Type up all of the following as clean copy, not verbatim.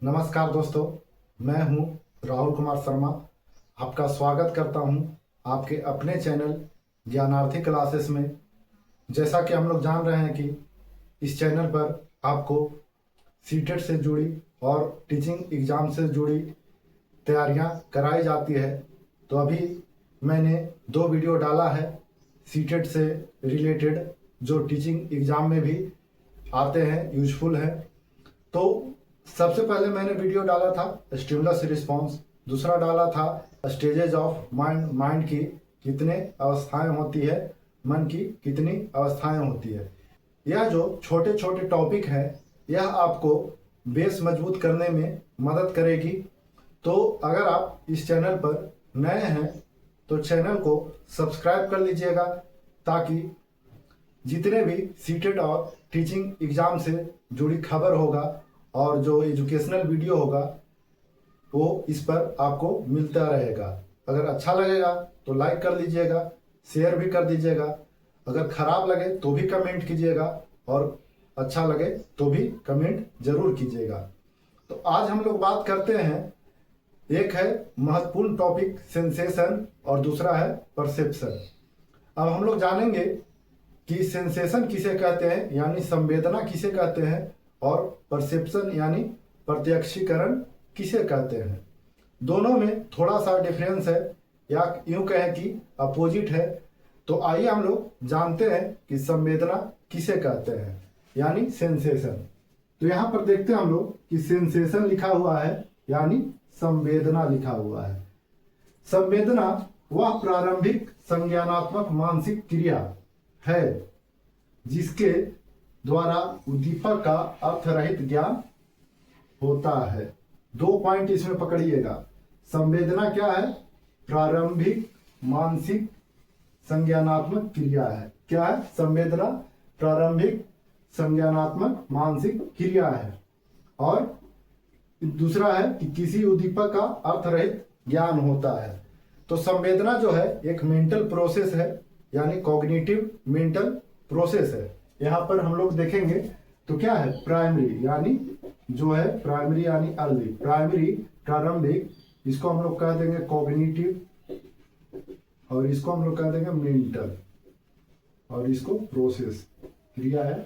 नमस्कार दोस्तों, मैं हूं राहुल कुमार शर्मा। आपका स्वागत करता हूं आपके अपने चैनल ज्ञानार्थी क्लासेस में। जैसा कि हम लोग जान रहे हैं कि इस चैनल पर आपको सीटेट से जुड़ी और टीचिंग एग्ज़ाम से जुड़ी तैयारियां कराई जाती है। तो अभी मैंने 2 वीडियो डाला है सीटेट से रिलेटेड, जो टीचिंग एग्ज़ाम में भी आते हैं, यूजफुल है। तो सबसे पहले मैंने वीडियो डाला था स्टिमुलस रिस्पॉन्स, दूसरा डाला था स्टेजेज ऑफ माइंड की कितने अवस्थाएं होती है, मन की कितनी अवस्थाएं होती है। यह जो छोटे छोटे टॉपिक हैं, यह आपको बेस मजबूत करने में मदद करेगी। तो अगर आप इस चैनल पर नए हैं तो चैनल को सब्सक्राइब कर लीजिएगा, ताकि जितने भी सीटेट और टीचिंग एग्ज़ाम से जुड़ी खबर होगा और जो एजुकेशनल वीडियो होगा वो इस पर आपको मिलता रहेगा। अगर अच्छा लगेगा तो लाइक कर लीजिएगा, शेयर भी कर दीजिएगा। अगर खराब लगे तो भी कमेंट कीजिएगा, और अच्छा लगे तो भी कमेंट जरूर कीजिएगा। तो आज हम लोग बात करते हैं, एक है महत्वपूर्ण टॉपिक सेंसेशन और दूसरा है परसेप्शन। अब हम लोग जानेंगे कि सेंसेशन किसे कहते हैं, यानी संवेदना किसे कहते हैं, और परसेप्शन यानी प्रत्यक्षीकरण किसे कहते हैं। दोनों में थोड़ा सा डिफरेंस है, या यूं कहें कि अपोजिट है। तो आइए हम लोग जानते हैं कि संवेदना किसे कहते हैं, यानी सेंसेशन। तो यहाँ पर देखते हैं हम लोग कि सेंसेशन लिखा हुआ है, यानी संवेदना लिखा हुआ है। संवेदना वह प्रारंभिक संज्ञानात्मक मानसिक क्रिया है जिसके द्वारा उद्दीपक का अर्थरहित ज्ञान होता है। 2 पॉइंट इसमें पकड़िएगा। संवेदना क्या है? प्रारंभिक मानसिक संज्ञानात्मक क्रिया है। क्या है? संवेदना प्रारंभिक संज्ञानात्मक मानसिक क्रिया है। और दूसरा है कि किसी उद्दीपक का अर्थरहित ज्ञान होता है। तो संवेदना जो है एक मेंटल प्रोसेस है, यानी कॉग्निटिव मेंटल प्रोसेस है। यहाँ पर हम लोग देखेंगे तो क्या है? प्राइमरी, यानी जो है प्राइमरी यानी अर्ली, प्राइमरी प्रारंभिक, इसको हम लोग कह देंगे कॉग्निटिव, और इसको हम लोग कह देंगे मेंटल, और इसको प्रोसेस क्रिया है।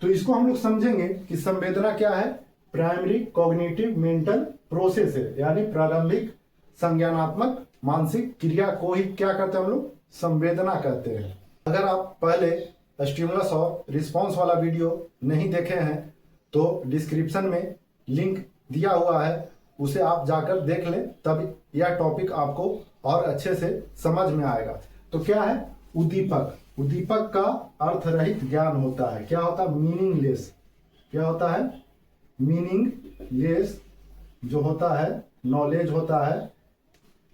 तो इसको हम लोग समझेंगे कि संवेदना क्या है? प्राइमरी कॉग्निटिव मेंटल प्रोसेस है, यानी प्रारंभिक संज्ञानात्मक मानसिक क्रिया को ही क्या कहते हैं हम लोग? संवेदना कहते हैं। अगर आप पहले स्टिमुलस और रिस्पॉन्स वाला वीडियो नहीं देखे हैं तो डिस्क्रिप्शन में लिंक दिया हुआ है, उसे आप जाकर देख लें, तब यह टॉपिक आपको और अच्छे से समझ में आएगा। तो क्या है? उद्दीपक। उद्दीपक का अर्थरहित ज्ञान होता है। क्या होता है? मीनिंगलेस। क्या होता है? मीनिंगलेस जो होता है, नॉलेज होता है।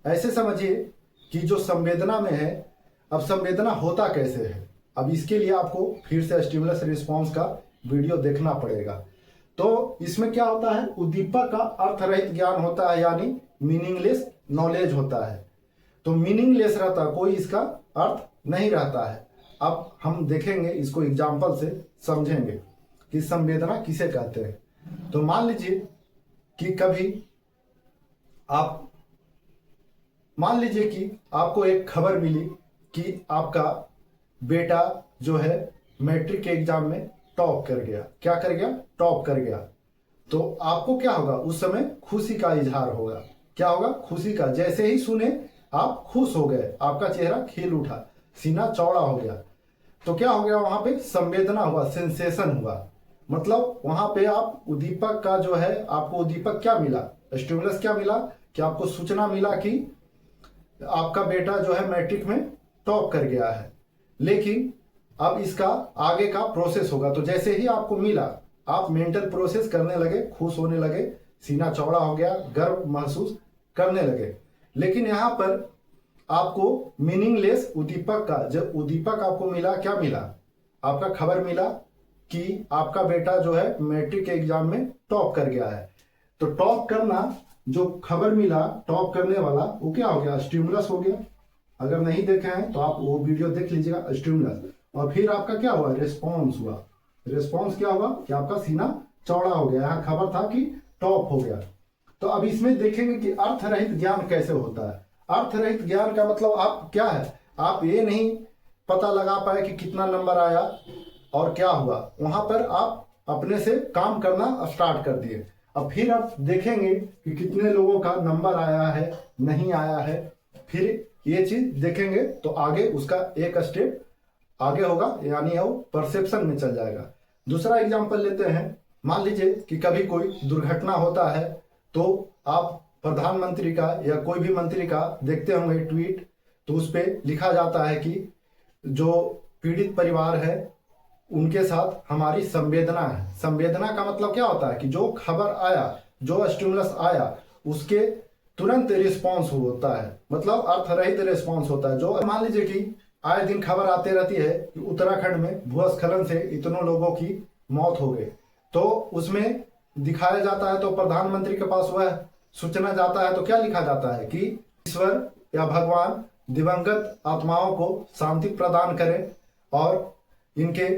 ऐसे समझिए कि जो संवेदना में है, अब संवेदना होता कैसे है, अब इसके लिए आपको फिर से स्टिमुलस रिस्पॉन्स का वीडियो देखना पड़ेगा। तो इसमें क्या होता है? उद्दीपक का अर्थरहित ज्ञान होता है, यानी मीनिंगलेस नॉलेज होता है। तो मीनिंगलेस रहता है, कोई इसका अर्थ नहीं रहता है। अब हम देखेंगे, इसको एग्जाम्पल से समझेंगे कि संवेदना किसे कहते हैं। तो मान लीजिए कि कभी आप मान लीजिए कि आपको एक खबर मिली कि आपका बेटा जो है मैट्रिक के एग्जाम में टॉप कर गया। क्या कर गया? टॉप कर गया। तो आपको क्या होगा? उस समय खुशी का इजहार होगा। क्या होगा? खुशी का। जैसे ही सुने आप खुश हो गए, आपका चेहरा खिल उठा, सीना चौड़ा हो गया। तो क्या हो गया? वहां पे संवेदना हुआ, सेंसेशन हुआ। मतलब वहां पे आप उद्दीपक का जो है, आपको उद्दीपक क्या मिला? स्टिमुलस क्या मिला? कि आपको सूचना मिला कि आपका बेटा जो है मैट्रिक में टॉप कर गया है। लेकिन अब इसका आगे का प्रोसेस होगा। तो जैसे ही आपको मिला, आप मेंटल प्रोसेस करने लगे, खुश होने लगे, सीना चौड़ा हो गया, गर्व महसूस करने लगे। लेकिन यहाँ पर आपको मीनिंगलेस उद्दीपक का, जब उद्दीपक आपको मिला, क्या मिला? आपका खबर मिला कि आपका बेटा जो है मैट्रिक के एग्जाम में टॉप कर गया है। तो टॉप करना, जो खबर मिला टॉप करने वाला, वो क्या हो गया? स्टिमुलस हो गया। अगर नहीं देखे हैं तो आप वो वीडियो देख लीजिएगा, स्टिमुलस। और फिर आपका क्या हुआ? रिस्पॉन्स हुआ। रिस्पॉन्स क्या हुआ? कि आपका सीना चौड़ा हो गया। यहाँ खबर था कि टॉप हो गया। तो अब इसमें देखेंगे कि अर्थ रहित ज्ञान कैसे होता है। अर्थ रहित ज्ञान का मतलब आप क्या है, आप ये नहीं पता लगा पाए कि कितना नंबर आया और क्या हुआ, वहां पर आप अपने से काम करना स्टार्ट कर दिए। अब फिर आप देखेंगे कि कितने लोगों का नंबर आया है, नहीं आया है, फिर ये चीज देखेंगे तो आगे उसका एक स्टेप आगे होगा, यानी वो परसेप्शन में चल जाएगा। दूसरा एग्जांपल लेते हैं। मान लीजिए कि कभी कोई दुर्घटना होता है तो आप प्रधानमंत्री का या कोई भी मंत्री का देखते होंगे ट्वीट, तो उस पर लिखा जाता है कि जो पीड़ित परिवार है उनके साथ हमारी संवेदना है। संवेदना का मतलब क्या होता है कि जो खबर आया, जो स्टिमुलस आया, उसके तुरंत रिस्पॉन्स होता है, मतलब अर्थ रहित रिस्पॉन्स होता है। जो मान लीजिए कि आए दिन खबर आते रहती है कि उत्तराखंड में भूस्खलन से इतनों लोगों की मौत हो गई, तो उसमें दिखाया जाता है, तो प्रधानमंत्री के पास वह सूचना जाता है तो क्या लिखा जाता है कि ईश्वर या भगवान दिवंगत आत्माओं को शांति प्रदान करें और इनके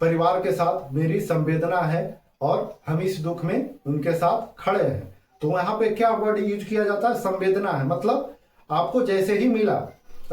परिवार के साथ मेरी संवेदना है और हम इस दुख में उनके साथ खड़े हैं। तो यहाँ पे क्या वर्ड यूज किया जाता है, संवेदना है। मतलब आपको जैसे ही मिला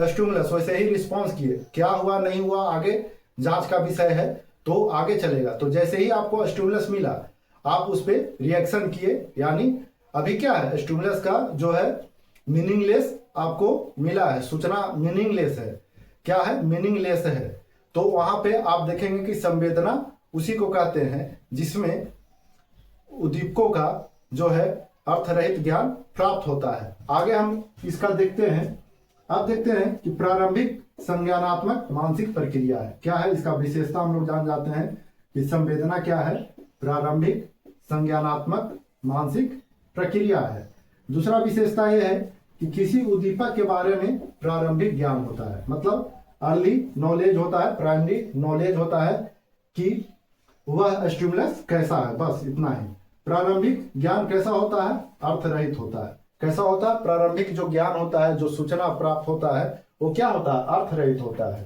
स्टिमुलस वैसे ही रिस्पॉन्स किए, क्या हुआ नहीं हुआ आगे जांच का विषय है, तो आगे चलेगा। तो जैसे ही आपको स्टिमुलस मिला आप उस पर रिएक्शन किए, यानी अभी क्या है, स्टिमुलस का जो है मीनिंगलेस आपको मिला है, सूचना मीनिंगलेस है। क्या है, मीनिंगलेस है। तो वहां पे आप देखेंगे कि संवेदना उसी को कहते हैं जिसमें उद्दीपकों का जो है अर्थ रहित ज्ञान प्राप्त होता है। आगे हम इसका देखते हैं। अब देखते हैं कि प्रारंभिक संज्ञानात्मक मानसिक प्रक्रिया है। क्या है इसका विशेषता, हम लोग जान जाते हैं कि संवेदना क्या है, प्रारंभिक संज्ञानात्मक मानसिक प्रक्रिया है। दूसरा विशेषता यह है कि किसी उद्दीपक के बारे में प्रारंभिक ज्ञान होता है, मतलब अर्ली नॉलेज होता है, प्राइमरी नॉलेज होता है कि वह स्टिमुलस कैसा है, बस इतना ही। प्रारंभिक ज्ञान कैसा होता है, अर्थ रहित होता है। कैसा होता है, प्रारंभिक जो ज्ञान होता है, जो सूचना प्राप्त होता है, वो क्या होता है, अर्थ रहित होता है।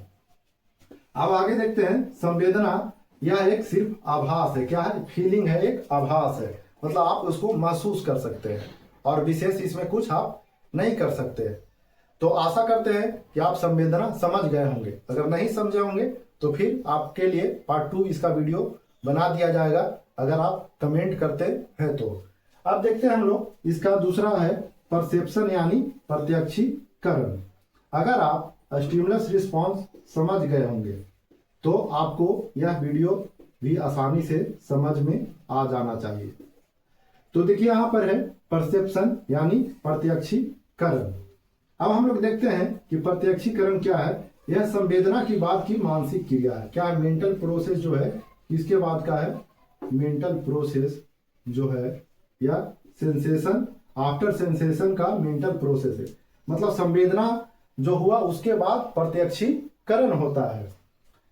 अब आगे देखते हैं, संवेदना यह एक सिर्फ आभास है। क्या है, फीलिंग है, एक आभास है, मतलब आप उसको महसूस कर सकते हैं और विशेष इसमें कुछ आप नहीं कर सकते। तो आशा करते हैं कि आप संवेदना समझ गए होंगे। अगर नहीं समझे होंगे तो फिर आपके लिए पार्ट 2 इसका वीडियो बना दिया जाएगा, अगर आप कमेंट करते हैं तो। अब देखते हैं हम लोग, इसका दूसरा है परसेप्शन यानी प्रत्यक्षीकरण। अगर आप स्टिमुलस रिस्पॉन्स समझ गए होंगे तो आपको यह वीडियो भी आसानी से समझ में आ जाना चाहिए। तो देखिए यहाँ पर है परसेप्शन यानी प्रत्यक्षीकरण। अब हम लोग देखते हैं कि प्रत्यक्षीकरण क्या है। यह संवेदना की बाद की मानसिक क्रिया है। क्या है, मेंटल प्रोसेस जो है किसके बाद का है, मेंटल प्रोसेस जो है या सेंसेशन आफ्टर सेंसेशन का मेंटल प्रोसेस है। मतलब संवेदना जो हुआ उसके बाद प्रत्यक्षीकरण होता है।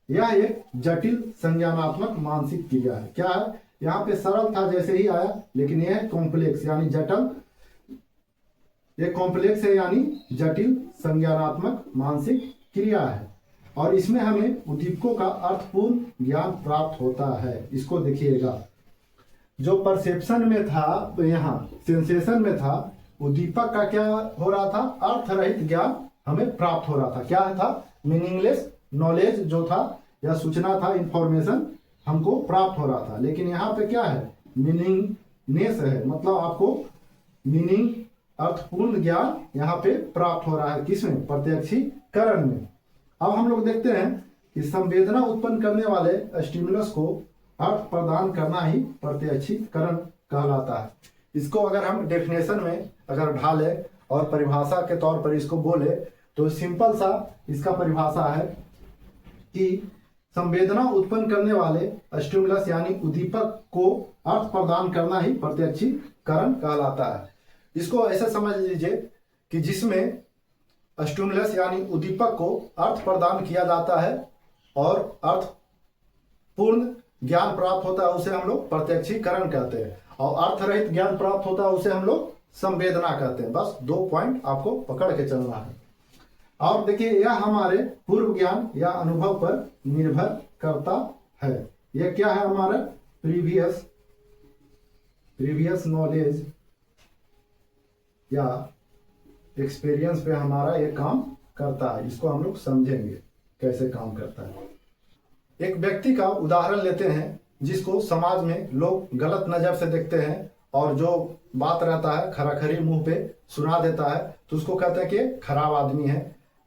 यह एक जटिल संज्ञानात्मक मानसिक क्रिया है। क्या है, यहाँ पे सरल था जैसे ही आया, लेकिन यह कॉम्प्लेक्स यानी जटिल, एक कॉम्प्लेक्स है यानी जटिल संज्ञानात्मक मानसिक क्रिया है। और इसमें हमें उद्दीपकों का अर्थपूर्ण ज्ञान प्राप्त होता है। इसको देखिएगा, जो परसेप्शन में था, यहाँ सेंसेशन में था, उद्दीपक का क्या हो रहा था, अर्थ रहित ज्ञान हमें प्राप्त हो रहा था। क्या था, मीनिंगलेस नॉलेज जो था या सूचना था, इंफॉर्मेशन हमको प्राप्त हो रहा था। लेकिन यहाँ पे क्या है, मीनिंगनेस है, मतलब आपको मीनिंग अर्थपूर्ण ज्ञान यहाँ पे प्राप्त हो रहा है। किसमें, प्रत्यक्षीकरण में। अब हम लोग देखते हैं कि संवेदना उत्पन्न करने वाले स्टिमुलस को अर्थ प्रदान करना ही प्रत्यक्षीकरण कहलाता है। इसको अगर हम डेफिनेशन में अगर ढाले और परिभाषा के तौर पर इसको बोले तो सिंपल सा इसका परिभाषा है कि संवेदना उत्पन्न करने वाले स्टिमुलस यानी उद्दीपक को अर्थ प्रदान करना ही प्रत्यक्षीकरण कहलाता है। इसको ऐसे समझ लीजिए कि जिसमें स्टिमुलस यानी उद्दीपक को अर्थ प्रदान किया जाता है और अर्थ पूर्ण ज्ञान प्राप्त होता है, उसे हम लोग प्रत्यक्षीकरण कहते हैं। और अर्थ रहित ज्ञान प्राप्त होता है उसे हम लोग संवेदना कहते हैं। बस 2 पॉइंट आपको पकड़ के चलना है। और देखिए, यह हमारे पूर्व ज्ञान या अनुभव पर निर्भर करता है। यह क्या है, हमारा प्रीवियस प्रीवियस नॉलेज या एक्सपीरियंस पे हमारा ये काम करता है। इसको हम लोग समझेंगे कैसे काम करता है। एक व्यक्ति का उदाहरण लेते हैं जिसको समाज में लोग गलत नजर से देखते हैं और जो बात रहता है खराखरी मुंह पे सुना देता है, तो उसको कहते हैं कि खराब आदमी है,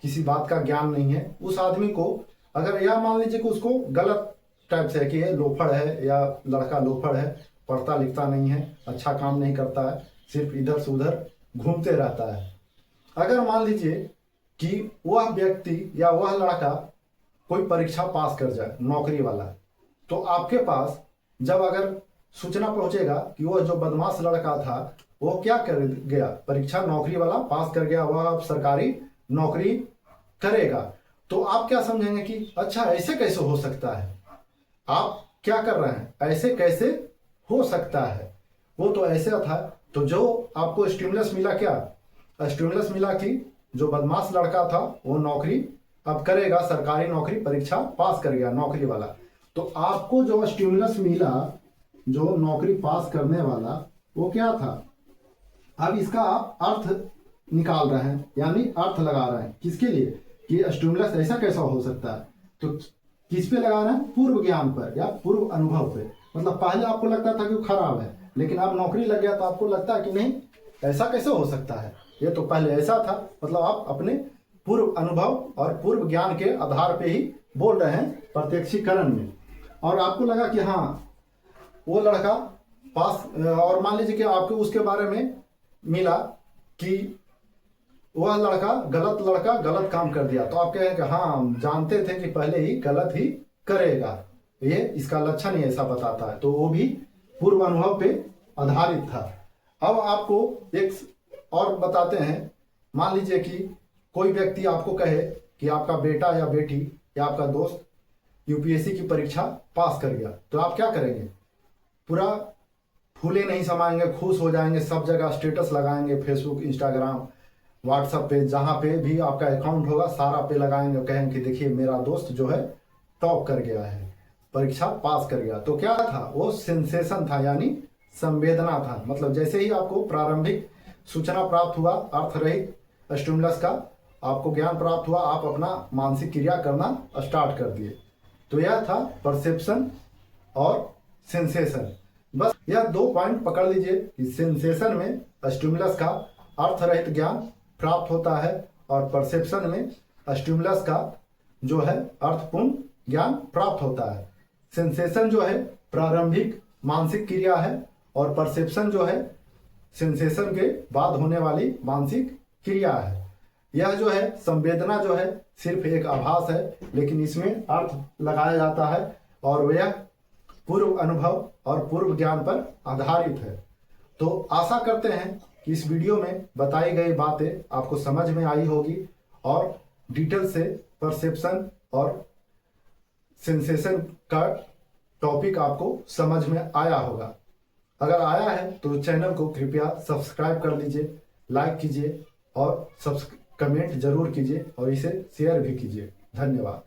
किसी बात का ज्ञान नहीं है। उस आदमी को अगर यह मान लीजिए कि उसको गलत टाइप से है कि ये लोफड़ है या लड़का लोफड़ है, पढ़ता लिखता नहीं है, अच्छा काम नहीं करता है, सिर्फ इधर से उधर घूमते रहता है। अगर मान लीजिए कि वह व्यक्ति या वह लड़का कोई परीक्षा पास कर जाए नौकरी वाला, तो आपके पास जब अगर सूचना पहुंचेगा कि वह जो बदमाश लड़का था वो क्या कर गया, परीक्षा नौकरी वाला पास कर गया, वह अब सरकारी नौकरी करेगा, तो आप क्या समझेंगे कि अच्छा ऐसे कैसे हो सकता है। आप क्या कर रहे हैं, ऐसे कैसे हो सकता है, वो तो ऐसे था। तो जो आपको स्टिमुलस मिला, क्या स्टिमुलस मिला कि जो बदमाश लड़का था वो नौकरी अब करेगा, सरकारी नौकरी, परीक्षा पास कर गया नौकरी वाला। तो आपको जो स्टिमुलस मिला, जो नौकरी पास करने वाला, वो क्या था। अब इसका आप अर्थ निकाल रहे हैं, यानी अर्थ लगा रहे हैं किसके लिए कि स्टिमुलस ऐसा कैसा हो सकता है। तो किस पे लगा रहे हैं, पूर्व ज्ञान पर या पूर्व अनुभव पे। मतलब पहले आपको लगता था कि वो खराब है, लेकिन अब नौकरी लग गया तो आपको लगता है कि नहीं ऐसा कैसे हो सकता है, ये तो पहले ऐसा था। मतलब आप अपने पूर्व अनुभव और पूर्व ज्ञान के आधार पे ही बोल रहे हैं प्रत्यक्षीकरण में। और आपको लगा कि हाँ वो लड़का पास, और मान लीजिए कि आपको उसके बारे में मिला कि वह लड़का गलत काम कर दिया, तो आप कहें कि हाँ हम जानते थे कि पहले ही गलत ही करेगा, ये इसका लक्षण ही ऐसा बताता है। तो वो भी पूर्व अनुभव पे आधारित था। अब आपको एक और बताते हैं। मान लीजिए कि कोई व्यक्ति आपको कहे कि आपका बेटा या बेटी या आपका दोस्त यूपीएससी की परीक्षा पास कर गया, तो आप क्या करेंगे, पूरा फूले नहीं समाएंगे, खुश हो जाएंगे, सब जगह स्टेटस लगाएंगे, फेसबुक, इंस्टाग्राम, व्हाट्सएप पे, जहाँ पे भी आपका अकाउंट होगा सारा पे लगाएंगे, कहेंगे कि देखिए मेरा दोस्त जो है टॉप कर गया है, परीक्षा पास कर गया। तो क्या था, वो सेंसेशन था, यानी संवेदना था। मतलब जैसे ही आपको प्रारंभिक सूचना प्राप्त हुआ, अर्थ रहित स्टिमुलस का आपको ज्ञान प्राप्त हुआ, आप अपना मानसिक क्रिया करना स्टार्ट कर दिए। तो यह था परसेप्शन और सेंसेशन। बस यह 2 पॉइंट पकड़ लीजिए कि सेंसेशन में स्टिमुलस का अर्थ रहित ज्ञान प्राप्त होता है और परसेप्शन में स्टिमुलस का जो है अर्थपूर्ण ज्ञान प्राप्त होता है। सेंसेशन जो है प्रारंभिक मानसिक क्रिया है और परसेप्शन जो है सेंसेशन के बाद होने वाली मानसिक क्रिया है। यह जो है संवेदना जो है सिर्फ एक आभास है, लेकिन इसमें अर्थ लगाया जाता है और यह पूर्व अनुभव और पूर्व ज्ञान पर आधारित है। तो आशा करते हैं कि इस वीडियो में बताई गई बातें आपको समझ में आई होगी और डिटेल से परसेप्शन और सेंसेशन का टॉपिक आपको समझ में आया होगा। अगर आया है तो चैनल को कृपया सब्सक्राइब कर लीजिए, लाइक कीजिए और कमेंट जरूर कीजिए और इसे शेयर भी कीजिए। धन्यवाद।